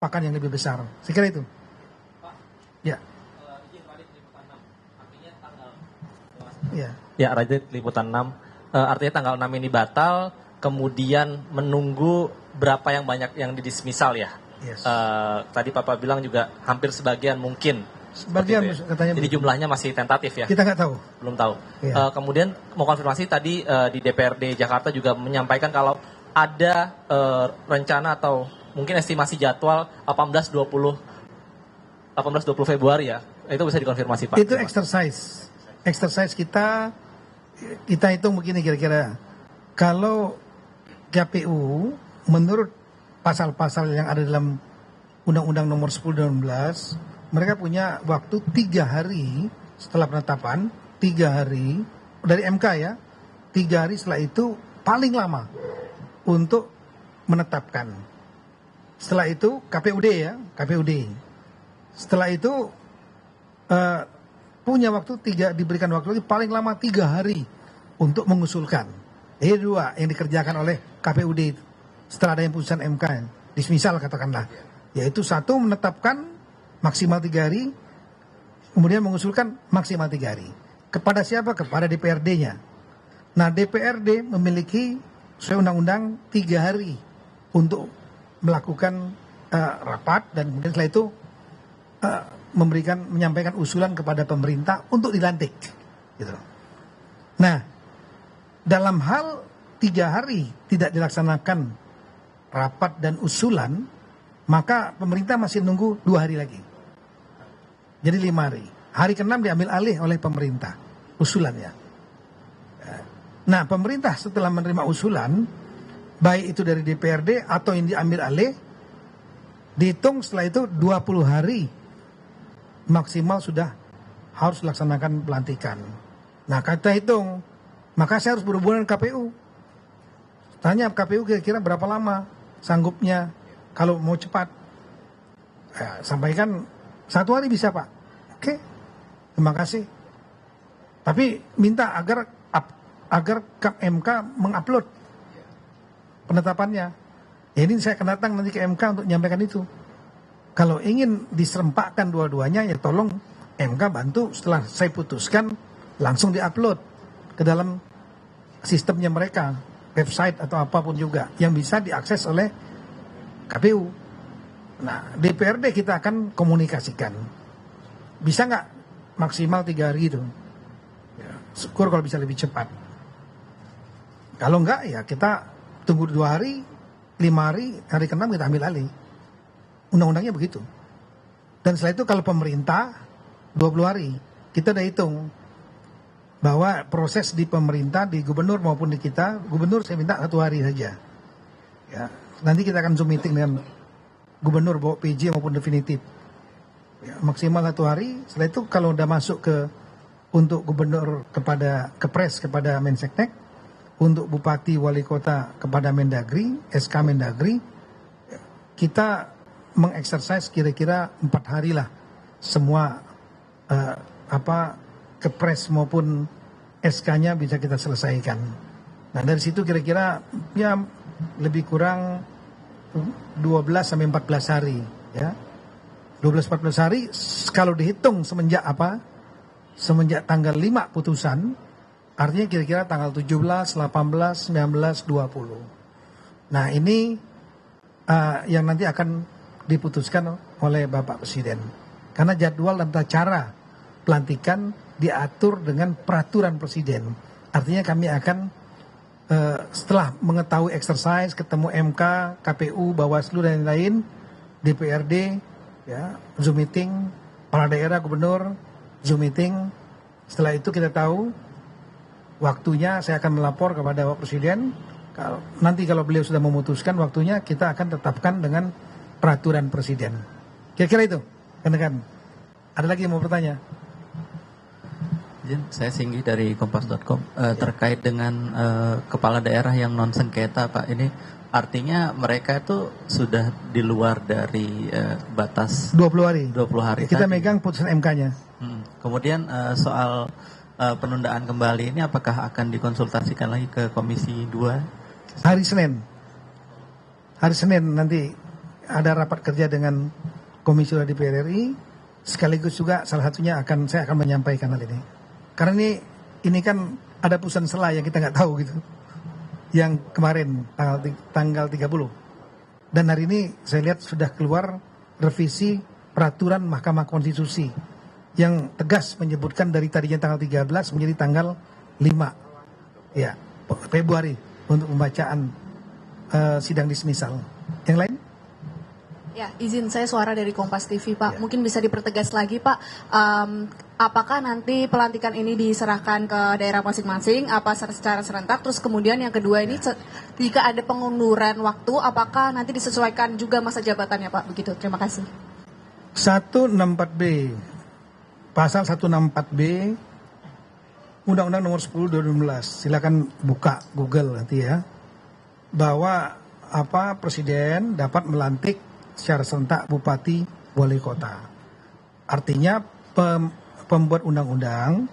kekompakan yang lebih besar. Saya kira itu. Pak, Ya. izin balik liputan 6, artinya tanggal. Ya. Ya, Radit liputan 6. Artinya tanggal 6 ini batal, kemudian menunggu berapa yang banyak yang didismisal ya. Yes. Tadi Papa bilang juga hampir sebagian mungkin. Sebagian Seperti itu ya. katanya. Jadi jumlahnya masih tentatif ya. Kita nggak tahu. Belum tahu. Iya. Kemudian mau konfirmasi tadi di DPRD Jakarta juga menyampaikan kalau ada rencana atau mungkin estimasi jadwal 18-20 Februari ya. Itu bisa dikonfirmasi Pak. Itu exercise. Exercise kita hitung begini kira-kira. Kalau KPU menurut pasal-pasal yang ada dalam Undang-Undang Nomor 10 dan 11, mereka punya waktu 3 hari setelah penetapan, 3 hari dari MK ya, 3 hari setelah itu paling lama untuk menetapkan. Setelah itu KPUD ya, KPUD. Setelah itu punya waktu diberikan waktu paling lama 3 hari untuk mengusulkan. Ini 2 yang dikerjakan oleh KPUD setelah ada yang putusan MK, dismisal katakanlah. Yaitu 1 menetapkan maksimal 3 hari, kemudian mengusulkan maksimal 3 hari. Kepada siapa? Kepada DPRD-nya. Nah, DPRD memiliki sesuai undang-undang 3 hari untuk melakukan rapat dan kemudian setelah itu menyampaikan usulan kepada pemerintah untuk dilantik. Gitu. Nah, dalam hal 3 hari tidak dilaksanakan rapat dan usulan, maka pemerintah masih nunggu 2 hari lagi. Jadi 5 hari. Hari ke-6 diambil alih oleh pemerintah usulannya. Nah, pemerintah setelah menerima usulan, baik itu dari DPRD atau yang diambil alih, dihitung setelah itu 20 hari maksimal sudah harus dilaksanakan pelantikan. Nah, kita hitung, maka saya harus berhubungan dengan KPU. Tanya KPU kira-kira berapa lama sanggupnya kalau mau cepat. Sampaikan 1 hari bisa Pak. Oke, terima kasih. Tapi minta agar MK mengupload penetapannya. Ya, ini saya akan datang nanti ke MK untuk menyampaikan itu. Kalau ingin diserempakkan dua-duanya, ya tolong MK bantu setelah saya putuskan langsung diupload ke dalam sistemnya mereka, website atau apapun juga yang bisa diakses oleh KPU. Nah, DPRD kita akan komunikasikan. Bisa nggak maksimal 3 hari itu? Ya, syukur kalau bisa lebih cepat. Kalau nggak, ya kita tunggu 2 hari, 5 hari, hari ke-6 kita ambil alih. Undang-undangnya begitu. Dan setelah itu kalau pemerintah 20 hari, kita udah hitung bahwa proses di pemerintah, di gubernur maupun di kita, gubernur saya minta 1 hari saja. Ya, nanti kita akan Zoom meeting dengan gubernur bawa PJ maupun definitif. Ya, maksimal 1 hari. Setelah itu kalau udah masuk untuk gubernur kepada Kepres kepada Menseknek, untuk bupati wali kota kepada Mendagri, SK Mendagri, kita mengeksersis kira-kira 4 hari lah semua Kepres maupun SK-nya bisa kita selesaikan. Nah, dari situ kira-kira ya lebih kurang 12 sampai 14 hari ya. 12-14 hari kalau dihitung semenjak tanggal 5 putusan, artinya kira-kira tanggal 17, 18, 19, 20. Nah, ini yang nanti akan diputuskan oleh Bapak Presiden. Karena jadwal dan tata cara pelantikan diatur dengan peraturan Presiden. Artinya kami akan setelah mengetahui exercise, ketemu MK, KPU, Bawaslu dan lain-lain, DPRD, ya, Zoom meeting, kepala daerah, gubernur, Zoom meeting. Setelah itu kita tahu waktunya, saya akan melapor kepada Bapak Presiden. Nanti kalau beliau sudah memutuskan waktunya, kita akan tetapkan dengan peraturan Presiden. Kira-kira itu, kan? Ada lagi yang mau bertanya? Saya Singgi dari Kompas.com. Terkait dengan kepala daerah yang non sengketa, Pak, ini artinya mereka itu sudah di luar dari batas 20 hari. 20 hari. Kita tadi. megang putusan MK-nya. Kemudian soal penundaan kembali ini apakah akan dikonsultasikan lagi ke Komisi 2? Hari Senin nanti ada rapat kerja dengan Komisi 2 DPR RI, sekaligus juga salah satunya saya akan menyampaikan hal ini. Karena ini kan ada putusan sela yang kita nggak tahu gitu. Yang kemarin tanggal 30. Dan hari ini saya lihat sudah keluar revisi peraturan Mahkamah Konstitusi yang tegas menyebutkan dari tadinya tanggal 13 menjadi tanggal 5 ya Februari untuk pembacaan sidang dismisal. Yang lain? Ya, izin saya suara dari Kompas TV, Pak. Mungkin bisa dipertegas lagi, Pak. Apakah nanti pelantikan ini diserahkan ke daerah masing-masing, apa secara serentak? Terus kemudian yang kedua ini, jika ada pengunduran waktu, apakah nanti disesuaikan juga masa jabatannya, Pak? Begitu, terima kasih. 164B, pasal 164B, Undang-Undang Nomor 10 2016. Silakan buka Google nanti ya. Bahwa Presiden dapat melantik secara serentak bupati wali kota. Artinya pembuat undang-undang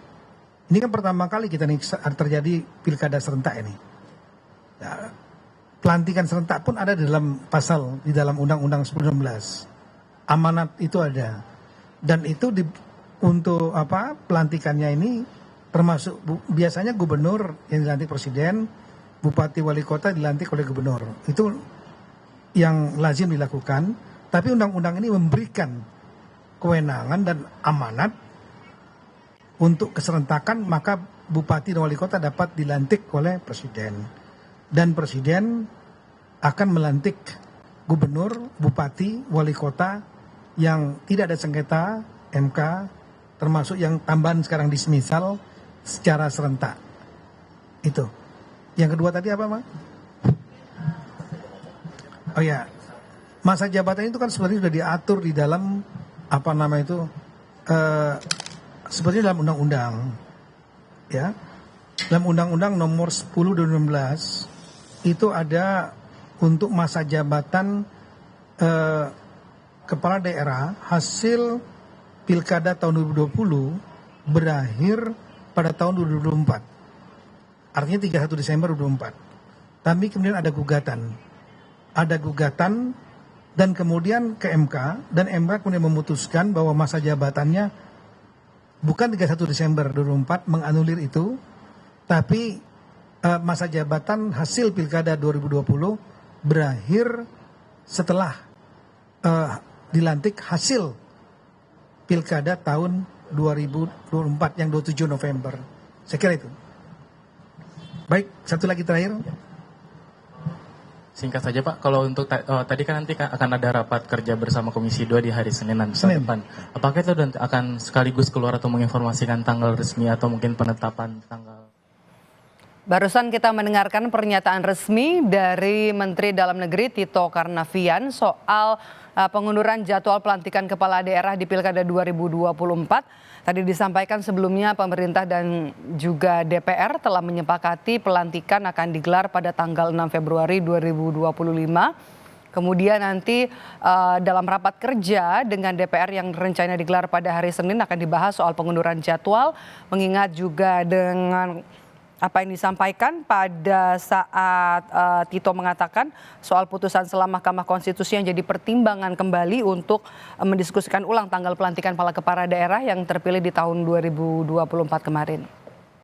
ini kan pertama kali kita nih terjadi pilkada serentak ini. Ya, pelantikan serentak pun ada di dalam undang-undang 2016. Amanat itu ada. Dan itu untuk pelantikannya ini termasuk biasanya gubernur yang dilantik presiden, bupati wali kota dilantik oleh gubernur. Itu yang lazim dilakukan, tapi undang-undang ini memberikan kewenangan dan amanat untuk keserentakan, maka bupati dan wali kota dapat dilantik oleh presiden. Dan presiden akan melantik gubernur, bupati, wali kota yang tidak ada sengketa MK, termasuk yang tambahan sekarang dismisal secara serentak. Itu. Yang kedua tadi apa, Mak? Oh ya, masa jabatan itu kan sebenarnya sudah diatur di dalam sebenarnya dalam undang-undang, ya, dalam undang-undang nomor 10 2016 itu ada untuk masa jabatan kepala daerah hasil pilkada tahun 2020 berakhir pada tahun 2024, artinya 31 Desember 2024. Tapi kemudian ada gugatan dan kemudian ke MK, dan MK kemudian memutuskan bahwa masa jabatannya bukan 31 Desember 2024 menganulir itu, tapi masa jabatan hasil pilkada 2020 berakhir setelah dilantik hasil pilkada tahun 2024 yang 27 November. Saya kira itu. Baik, satu lagi terakhir. Singkat saja Pak, kalau untuk tadi kan nanti akan ada rapat kerja bersama Komisi 2 di hari Senin depan. Apakah itu akan sekaligus keluar atau menginformasikan tanggal resmi atau mungkin penetapan tanggal? Barusan kita mendengarkan pernyataan resmi dari Menteri Dalam Negeri Tito Karnavian soal pengunduran jadwal pelantikan kepala daerah di Pilkada 2024. Tadi disampaikan sebelumnya pemerintah dan juga DPR telah menyepakati pelantikan akan digelar pada tanggal 6 Februari 2025. Kemudian nanti dalam rapat kerja dengan DPR yang rencana digelar pada hari Senin akan dibahas soal pengunduran jadwal, mengingat juga dengan apa yang disampaikan pada saat Tito mengatakan soal putusan selah Mahkamah Konstitusi yang jadi pertimbangan kembali untuk mendiskusikan ulang tanggal pelantikan kepala daerah yang terpilih di tahun 2024 kemarin.